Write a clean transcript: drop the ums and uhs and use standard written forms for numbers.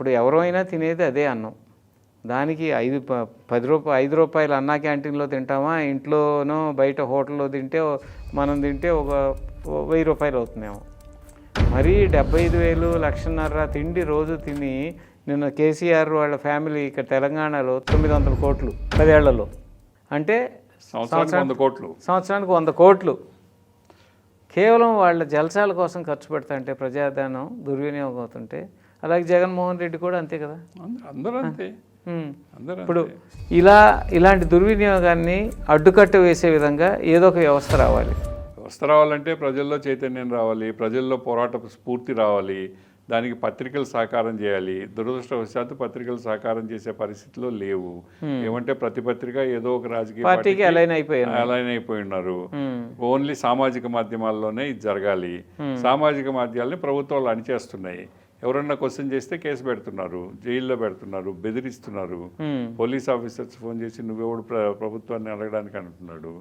ఇప్పుడు ఎవరైనా తినేది అదే అన్నం. దానికి 5 రూపాయలు అన్నా క్యాంటీన్లో తింటామా, ఇంట్లోనో బయట హోటల్లో తింటే మనం తింటే ఒక 1000 రూపాయలు అవుతుందేమో. మరీ 75,000 1,50,000 తిండి రోజు తిని నిన్న కేసీఆర్ వాళ్ళ ఫ్యామిలీ ఇక్కడ తెలంగాణలో 900 కోట్లు 10 ఏళ్లలో. అంటే సంవత్సరానికి 100 కోట్లు కేవలం వాళ్ళ జల్సాల కోసం ఖర్చు పెడతాంటే ప్రజాధనం దుర్వినియోగం అవుతుంటే, అలాగే జగన్మోహన్ రెడ్డి కూడా అంతే కదా. అందరూ అంతే. ఇప్పుడు ఇలాంటి దుర్వినియోగాన్ని అడ్డుకట్ట వేసే విధంగా ఏదో ఒక వ్యవస్థ రావాలి. వ్యవస్థ రావాలంటే ప్రజల్లో చైతన్యం రావాలి, ప్రజల్లో పోరాట స్ఫూర్తి రావాలి, దానికి పత్రికలు సహకారం చేయాలి. దురదృష్టవశాత్తు పత్రికలు సహకారం చేసే పరిస్థితిలో లేవు. ఏమంటే ప్రతి పత్రిక ఏదో ఒక రాజకీయ పార్టీకి అలైన్ అయిపోయి ఉన్నారు. ఓన్లీ సామాజిక మాధ్యమాల్లోనే ఇది జరగాలి. సామాజిక మాధ్యమాలని ప్రభుత్వాలు అణిచేస్తున్నాయి. ఎవరన్నా క్వశ్చన్ చేస్తే కేసు పెడుతున్నారు, జైల్లో పెడుతున్నారు, బెదిరిస్తున్నారు. పోలీస్ ఆఫీసర్స్ ఫోన్ చేసి నువ్వెవడు ప్రభుత్వాన్ని అడగడానికి అంటున్నాడు.